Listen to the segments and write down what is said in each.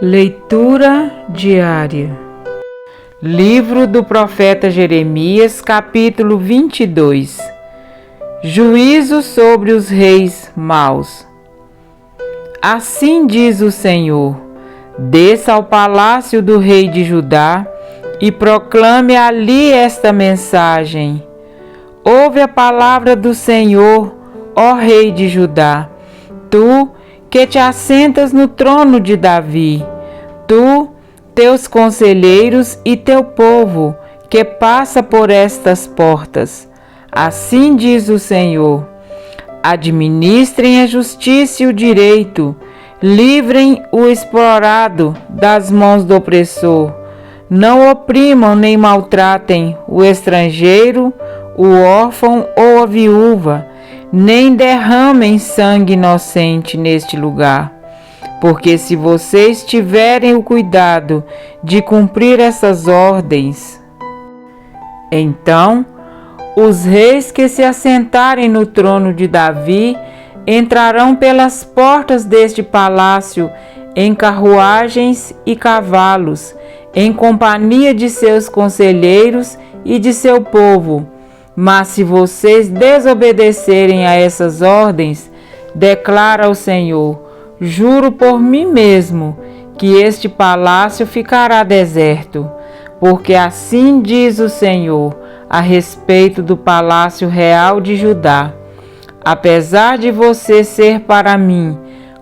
Leitura diária. Livro do profeta Jeremias, capítulo 22. Juízo sobre os reis maus. Assim diz o Senhor: desça ao palácio do rei de Judá e proclame ali esta mensagem. Ouve a palavra do Senhor, ó rei de Judá, tu que te assentas no trono de Davi, tu, teus conselheiros e teu povo, que passa por estas portas. Assim diz o Senhor: administrem a justiça e o direito, livrem o explorado das mãos do opressor, não oprimam nem maltratem o estrangeiro, o órfão ou a viúva, nem derramem sangue inocente neste lugar. Porque se vocês tiverem o cuidado de cumprir essas ordens, então os reis que se assentarem no trono de Davi entrarão pelas portas deste palácio em carruagens e cavalos, em companhia de seus conselheiros e de seu povo. Mas se vocês desobedecerem a essas ordens, declara o Senhor, juro por mim mesmo que este palácio ficará deserto, porque assim diz o Senhor a respeito do palácio real de Judá. Apesar de você ser para mim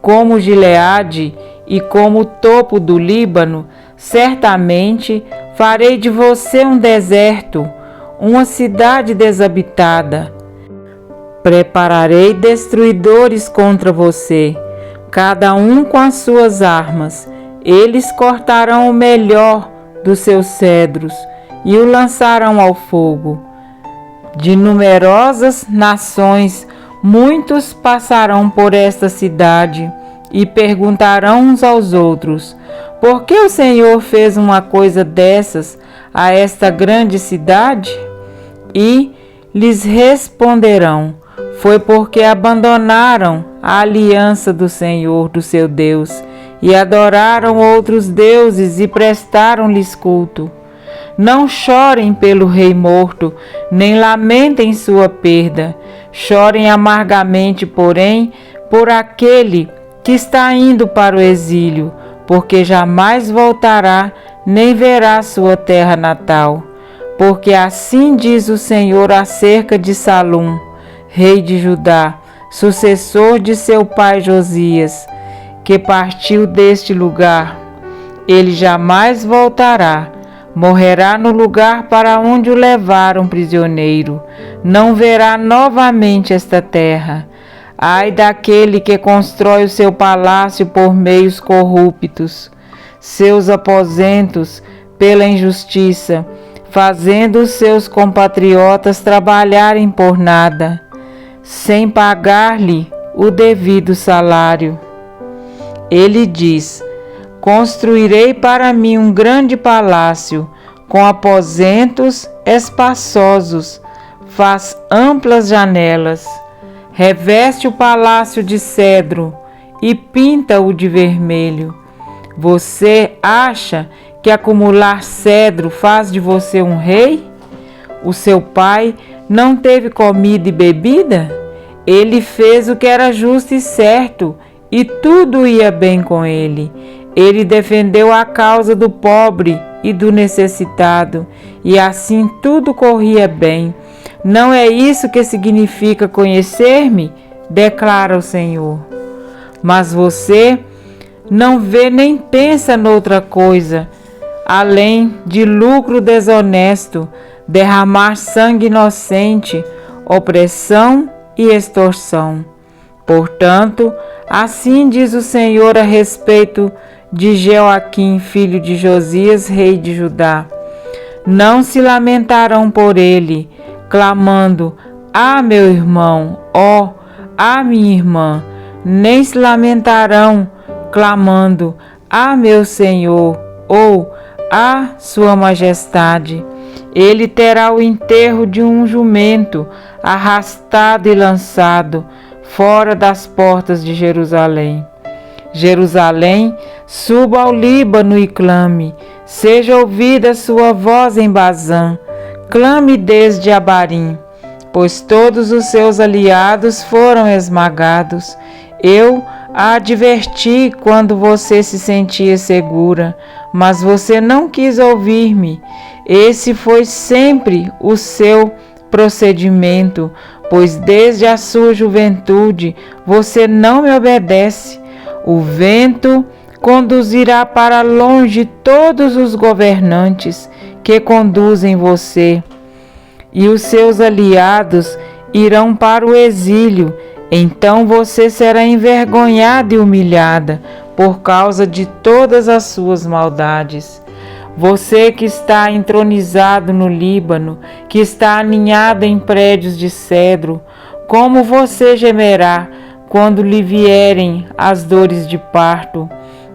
como Gileade e como o topo do Líbano, certamente farei de você um deserto, uma cidade desabitada. Prepararei destruidores contra você, cada um com as suas armas. Eles cortarão o melhor dos seus cedros e o lançarão ao fogo. De numerosas nações, muitos passarão por esta cidade e perguntarão uns aos outros: por que o Senhor fez uma coisa dessas a esta grande cidade? E lhes responderão: foi porque abandonaram a aliança do Senhor, do seu Deus, e adoraram outros deuses e prestaram-lhes culto. Não chorem pelo rei morto, nem lamentem sua perda. Chorem amargamente, porém, por aquele que está indo para o exílio, porque jamais voltará, nem verá sua terra natal. Porque assim diz o Senhor acerca de Salum, rei de Judá, sucessor de seu pai Josias, que partiu deste lugar. Ele jamais voltará, morrerá no lugar para onde o levaram prisioneiro, não verá novamente esta terra. Ai daquele que constrói o seu palácio por meios corruptos, seus aposentos pela injustiça, fazendo os seus compatriotas trabalharem por nada, sem pagar-lhe o devido salário. Ele diz: construirei para mim um grande palácio, com aposentos espaçosos, faz amplas janelas, reveste o palácio de cedro e pinta-o de vermelho. Você acha que acumular cedro faz de você um rei? O seu pai não teve comida e bebida? Ele fez o que era justo e certo, e tudo ia bem com ele. Ele defendeu a causa do pobre e do necessitado, e assim tudo corria bem. Não é isso que significa conhecer-me? Declara o Senhor. Mas você não vê nem pensa noutra coisa, além de lucro desonesto, derramar sangue inocente, opressão e extorsão. Portanto, assim diz o Senhor a respeito de Jeoaquim, filho de Josias, rei de Judá: não se lamentarão por ele, clamando: ah, meu irmão, ó, ah, minha irmã, nem se lamentarão, clamando: ah, meu Senhor, ou ah, sua majestade. Ele terá o enterro de um jumento, arrastado e lançado fora das portas de Jerusalém. Jerusalém Suba ao Líbano e clame, seja ouvida sua voz em Bazã, clame desde Abarim, pois todos os seus aliados foram esmagados. Eu a adverti quando você se sentia segura, mas você não quis ouvir-me. Esse foi sempre o seu procedimento, pois desde a sua juventude você não me obedece. O vento conduzirá para longe todos os governantes que conduzem você, e os seus aliados irão para o exílio. Então você será envergonhada e humilhada por causa de todas as suas maldades. Você que está entronizado no Líbano, que está aninhado em prédios de cedro, como você gemerá quando lhe vierem as dores de parto,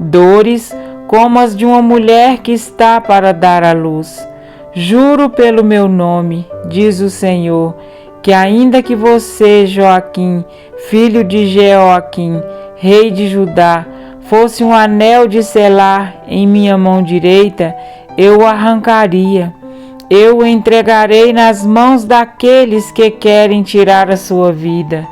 dores como as de uma mulher que está para dar à luz. Juro pelo meu nome, diz o Senhor, que ainda que você, Joaquim, filho de Jeoaquim, rei de Judá, fosse um anel de selar em minha mão direita, eu o arrancaria. Eu o entregarei nas mãos daqueles que querem tirar a sua vida,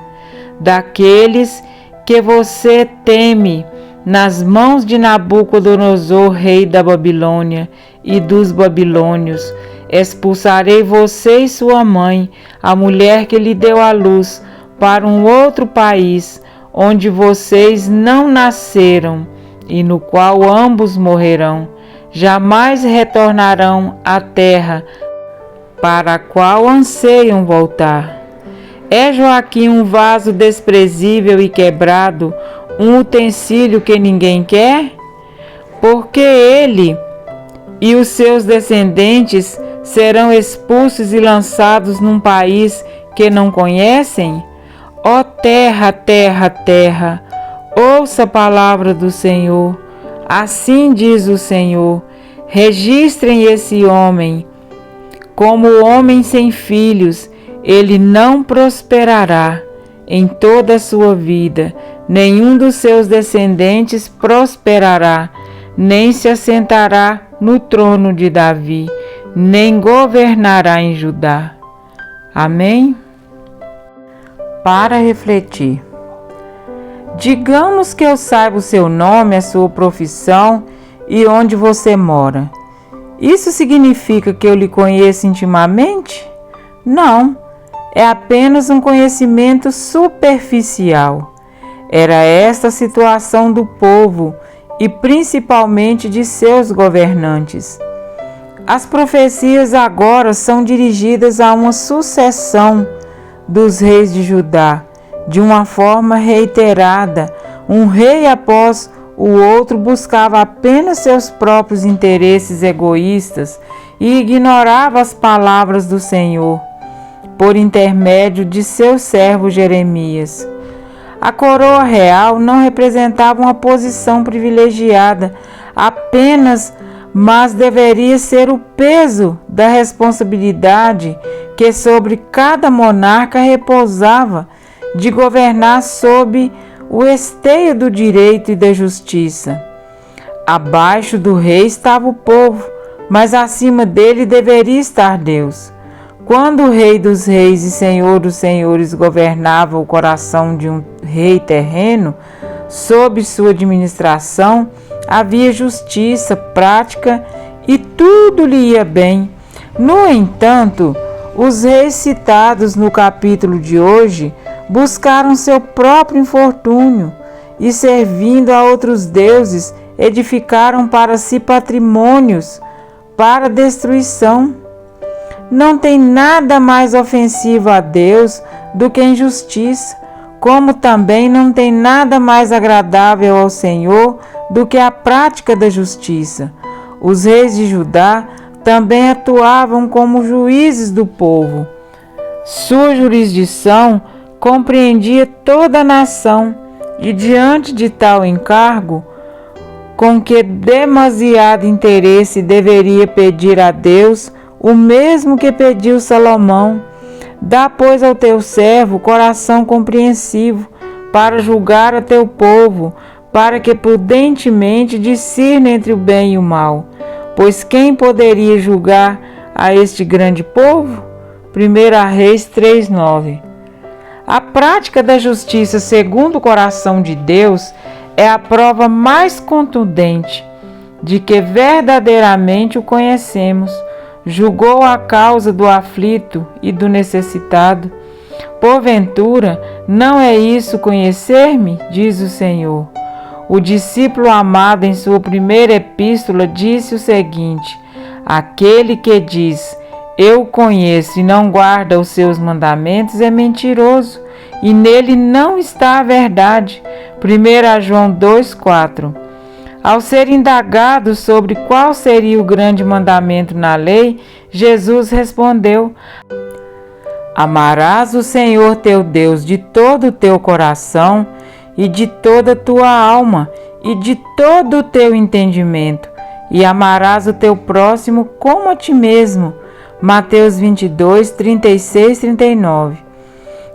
daqueles que você teme, nas mãos de Nabucodonosor, rei da Babilônia e dos babilônios. Expulsarei você e sua mãe, a mulher que lhe deu à luz, para um outro país, onde vocês não nasceram e no qual ambos morrerão. Jamais retornarão à terra para a qual anseiam voltar. É Joaquim um vaso desprezível e quebrado, um utensílio que ninguém quer? Porque ele e os seus descendentes serão expulsos e lançados num país que não conhecem? Ó terra, terra, terra, ouça a palavra do Senhor. Assim diz o Senhor: registrem esse homem como homem sem filhos. Ele não prosperará em toda a sua vida, nenhum dos seus descendentes prosperará, nem se assentará no trono de Davi, nem governará em Judá. Amém? Para refletir. Digamos que eu saiba o seu nome, a sua profissão e onde você mora. Isso significa que eu lhe conheço intimamente? Não, é apenas um conhecimento superficial. Era esta a situação do povo e principalmente de seus governantes. As profecias agora são dirigidas a uma sucessão dos reis de Judá, de uma forma reiterada. Um rei após o outro buscava apenas seus próprios interesses egoístas e ignorava as palavras do Senhor, por intermédio de seu servo Jeremias. A coroa real não representava uma posição privilegiada apenas, mas deveria ser o peso da responsabilidade que sobre cada monarca repousava de governar sob o esteio do direito e da justiça. Abaixo do rei estava o povo, mas acima dele deveria estar Deus. Quando o Rei dos Reis e Senhor dos Senhores governava o coração de um rei terreno, sob sua administração havia justiça prática e tudo lhe ia bem. No entanto, os reis citados no capítulo de hoje buscaram seu próprio infortúnio e, servindo a outros deuses, edificaram para si patrimônios para destruição. Não tem nada mais ofensivo a Deus do que a injustiça, como também não tem nada mais agradável ao Senhor do que a prática da justiça. Os reis de Judá também atuavam como juízes do povo. Sua jurisdição compreendia toda a nação, e diante de tal encargo, com que demasiado interesse deveria pedir a Deus o mesmo que pediu Salomão: dá, pois, ao teu servo coração compreensivo, para julgar a teu povo, para que prudentemente discirna entre o bem e o mal. Pois quem poderia julgar a este grande povo? 1 Reis 3:9. A prática da justiça segundo o coração de Deus é a prova mais contundente de que verdadeiramente o conhecemos. Julgou a causa do aflito e do necessitado. Porventura, não é isso conhecer-me? Diz o Senhor. O discípulo amado, em sua primeira epístola, disse o seguinte: aquele que diz, eu conheço, e não guarda os seus mandamentos, é mentiroso, e nele não está a verdade. 1 João 2:4. Ao ser indagado sobre qual seria o grande mandamento na lei, Jesus respondeu: amarás o Senhor teu Deus de todo o teu coração e de toda a tua alma e de todo o teu entendimento, e amarás o teu próximo como a ti mesmo. Mateus 22, 36, 39.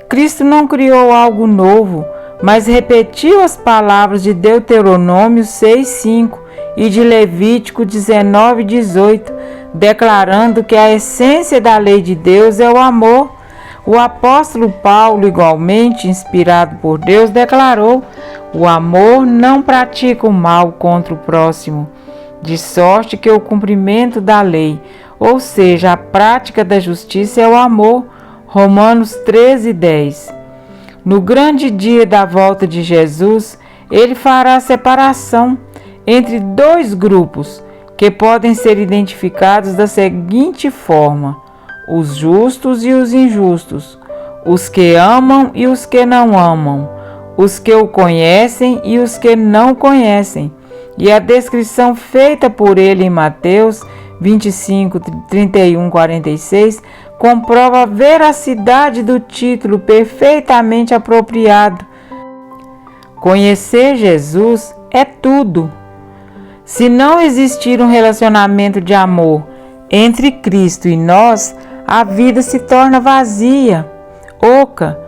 Cristo não criou algo novo, mas repetiu as palavras de Deuteronômio 6:5 e de Levítico 19:18, declarando que a essência da lei de Deus é o amor. O apóstolo Paulo, igualmente inspirado por Deus, declarou: o amor não pratica o mal contra o próximo, de sorte que o cumprimento da lei, ou seja, a prática da justiça, é o amor. Romanos 13:10. No grande dia da volta de Jesus, ele fará separação entre dois grupos que podem ser identificados da seguinte forma: os justos e os injustos, os que amam e os que não amam, os que o conhecem e os que não conhecem. E a descrição feita por ele em Mateus 25, 31, 46 comprova a veracidade do título perfeitamente apropriado. Conhecer Jesus é tudo. Se não existir um relacionamento de amor entre Cristo e nós, a vida se torna vazia, oca.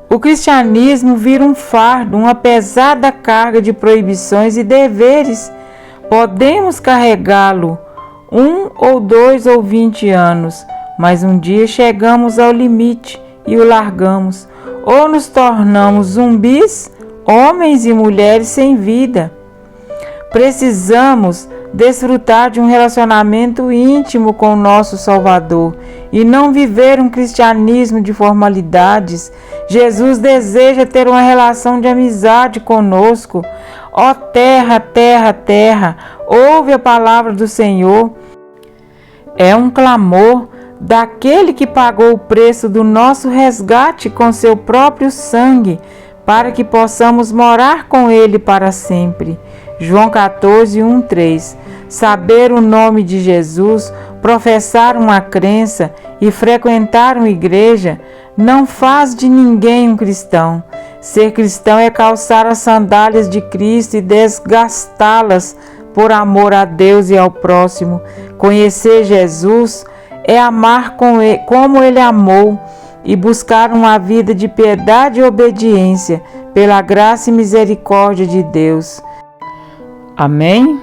O cristianismo vira um fardo, uma pesada carga de proibições e deveres. Podemos carregá-lo 1 ou 2 ou 20 anos, mas um dia chegamos ao limite e o largamos, ou nos tornamos zumbis, homens e mulheres sem vida. Precisamos desfrutar de um relacionamento íntimo com o nosso Salvador e não viver um cristianismo de formalidades. Jesus deseja ter uma relação de amizade conosco. Ó terra, terra, terra, ouve a palavra do Senhor. É um clamor daquele que pagou o preço do nosso resgate com seu próprio sangue, para que possamos morar com ele para sempre. João 14, 1, 3. Saber o nome de Jesus, professar uma crença e frequentar uma igreja não faz de ninguém um cristão. Ser cristão é calçar as sandálias de Cristo e desgastá-las por amor a Deus e ao próximo. Conhecer Jesus é amar como Ele amou e buscar uma vida de piedade e obediência pela graça e misericórdia de Deus. Amém?